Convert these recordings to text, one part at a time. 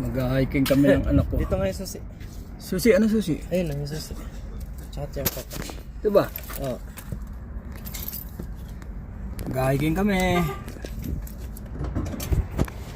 Mag-hiking kami ng anak ko. Dito nga yung susi. Susi, ano susi? Ayun na yung susi. Tsaka tiyangka pa. Diba? Oo. Mag-hiking kami.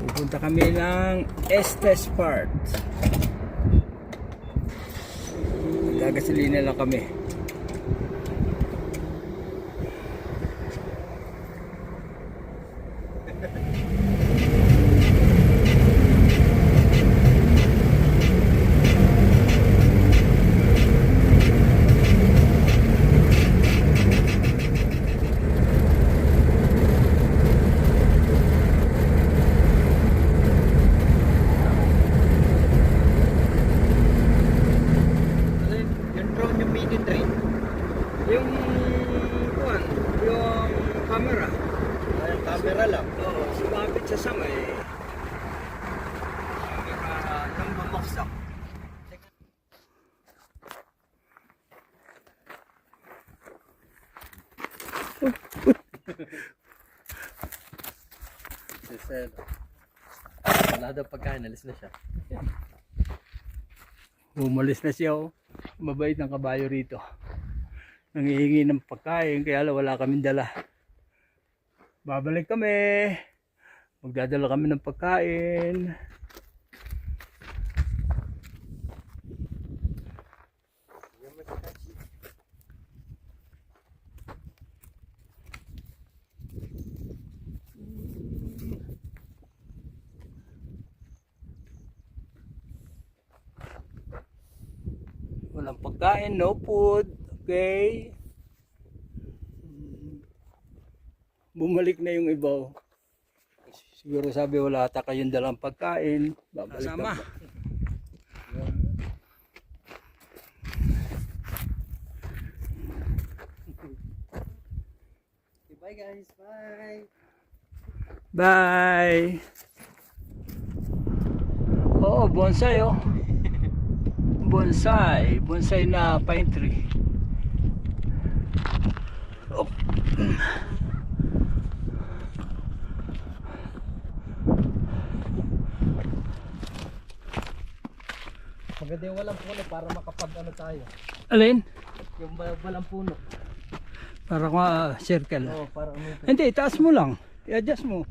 Pupunta kami ng Estes Park. Gagasolina lang kami. Yung drone, yung mini train. Yung yung camera. Ay, camera lang. Oo, sumabit sa sama eh. Camera nang bumaksak. Sir. Wala daw pagkain, alis na siya. Umalis na siya oh. Mabait ng kabayo rito. Nangihingi ng pagkain kaya wala kaming dala. Babalik kami. Magdadala kami ng pagkain. Walang pagkain, no food. Okay. Bumalik na yung iba. Siguro sabi wala ata kayong dalang pagkain. Babalik na. Bye guys, bye. Bye. Oh, bonsai oh. Bonsai na pine tree. Oh. Maganda yung walang puno para makapag ano tayo. Alin? Yung walang puno. Para circle. Oo, para umipit. Hindi, taas mo lang. I-adjust mo.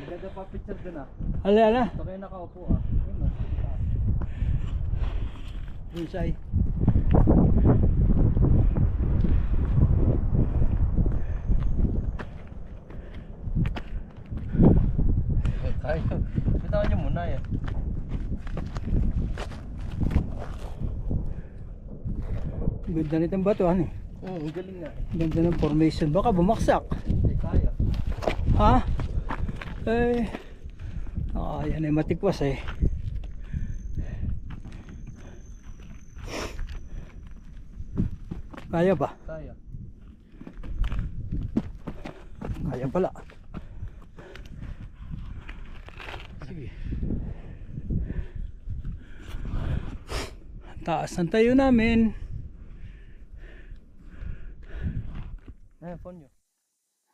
Maganda pa picture dun ah. Ala. Ito kayo nakaupo ah. Ayun ah. Bonsai. Kaya. Bitawan nyo muna yan. Ganda nitong batuhan eh. Ang galing nga. Ganda ng formation. Baka bumaksak. Ay, kaya. Ha? Eh. Yan ay matikwas eh. Kaya ba? Kaya. Kaya pala. Sige. Taas ng tayo namin. Ayan, phone nyo.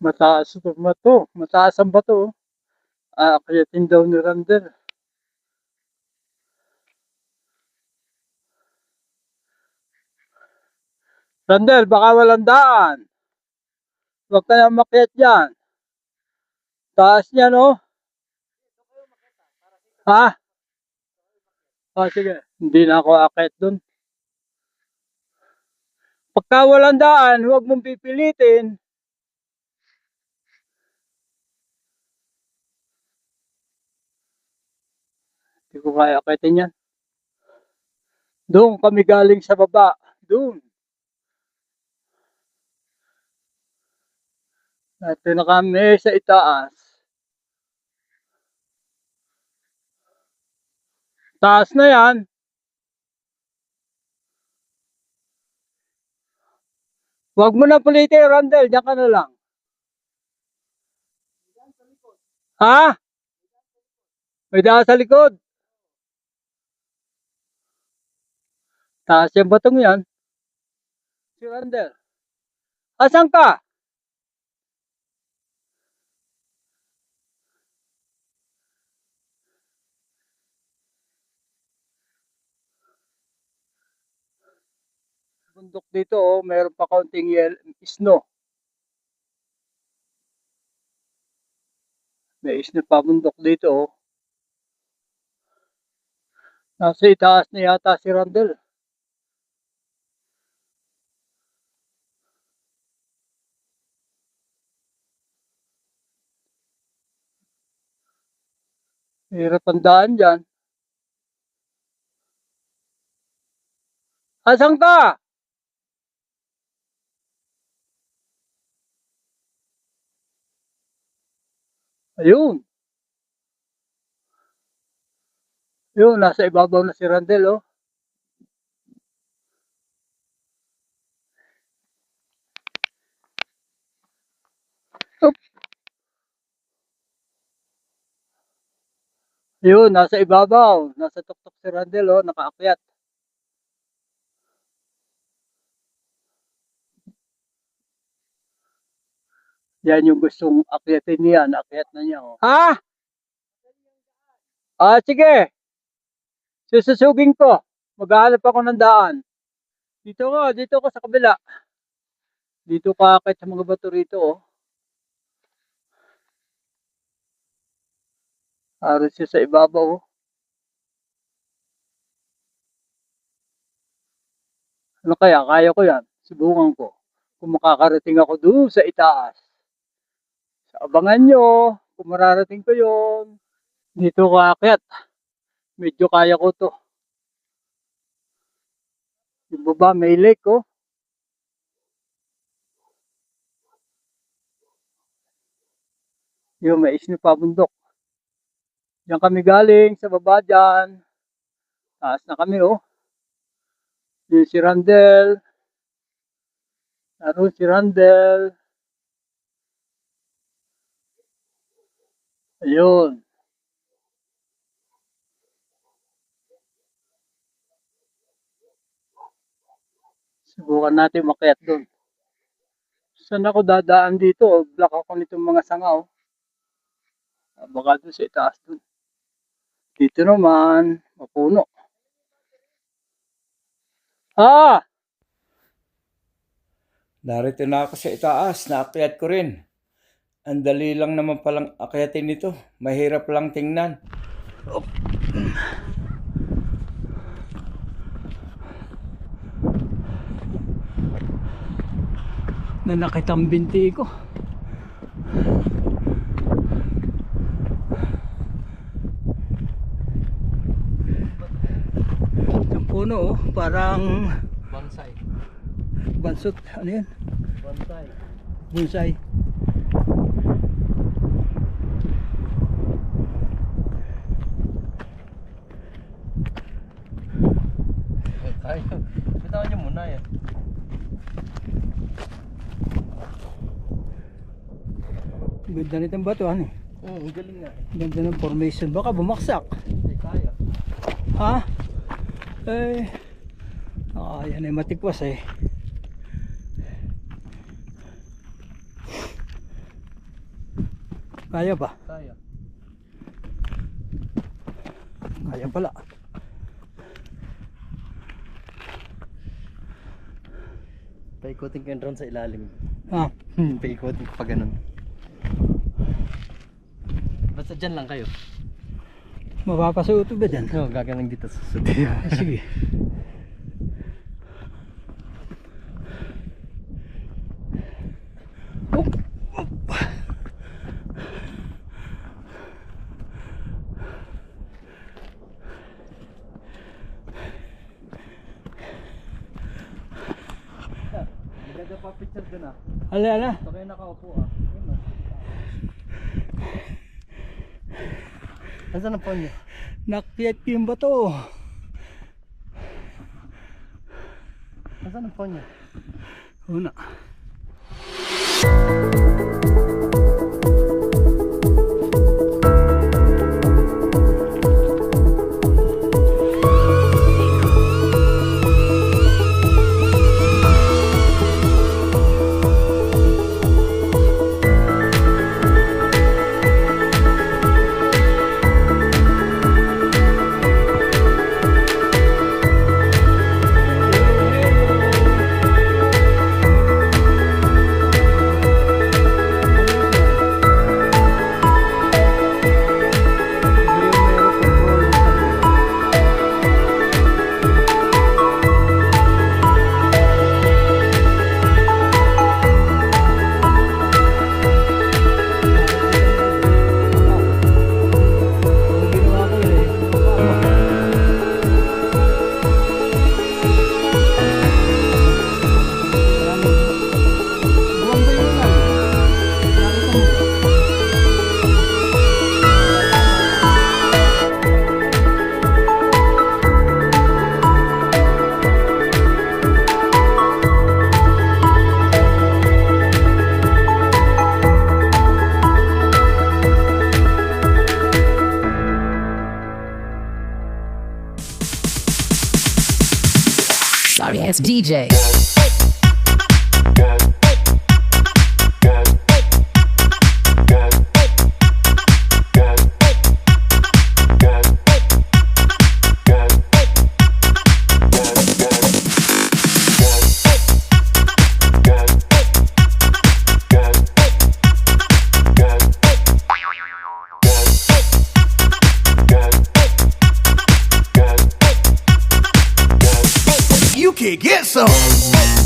Mataas ito bato. Mataas ang bato. Akyatin daw ni Rander. Rander, baka walang daan. Huwag ka na makyat dyan. Taas niya, no? Ha? Sige. Hindi na ako akyat dun. Pagka walang daan, huwag mong pipilitin. Hindi ko kaya akyatin yan. Doon kami galing sa baba. Doon. Ito na kami sa itaas. Taas na yan. Huwag mo na pulitin, Randel. Diyan ka na lang. Ha? May daan sa likod. Taas yung batong yan. Si Randel. Asan ka? Bundok dito, oh, mayroon pa kaunting snow. May snow pa bundok dito, oh. Nasa itaas na yata si Randel. Hirap ang daan dyan. Asan ka? Ayun. Yun, nasa ibabaw na si Randel, oh. Oop. Yun, nasa ibabaw. Nasa tuktok si Randel, oh, nakaakyat. Yan yung gustong akyatin niya, naakyat na niya, oh. Ha? Ah, sige. Sususugin ko. Maghahanap ako ng daan. Dito ko sa kabila. Dito ka akit sa mga bato rito, oh. Aron siya sa ibabaw, oh. Ano kaya? Kaya ko yan. Subukan ko. Kung makakarating ako doon sa itaas. Sa abangan nyo. Kung mararating ko yon. Dito ko aakyat. Medyo kaya ko to. Yung baba may lake, oh. Yung may isno pa bundok. Diyan kami galing sa baba dyan. Taas na kami, oh. Yung si Randel. Naroon si Randel. Ayun. Subukan natin makyat doon. Saan ako dadaan dito? Block ako nitong mga sanga, oh. Baka doon sa itaas doon. Dito naman, mapuno. Ah! Narito na ako sa itaas, naakyat ko rin. Ang dali lang naman palang akyatin ito. Mahirap lang tingnan. Oh. Nanakit ang binti ko. Ang puno, oh, parang Bonsai. bansot. Ano yan? Bonsai. Bonsai. Kaya. Bitawan niyo muna yan. Ganda nitong batuhan, eh. Galing nga. Ganda ng formation. Baka bumaksak. Hindi kaya. Ha? Eh. Yan ay matikwas, eh. Kaya ba? Kaya. Kaya pala. Paikutin ko yung drone sa ilalim. Ha? Paikutin ko pa ganun. Basta dyan lang kayo. Mapapasuot ba dyan? Oo, gagaling dito sa studio. Sige. Oh. Maganda pa picture dun ah. Ala. Ito kayo nakaupo ah. Ayun, oh. Nasaan ang phone niyo? Nakyat ko yung bato. Nasaan ang phone niyo? Una. Sorry ass DJ. You can get some.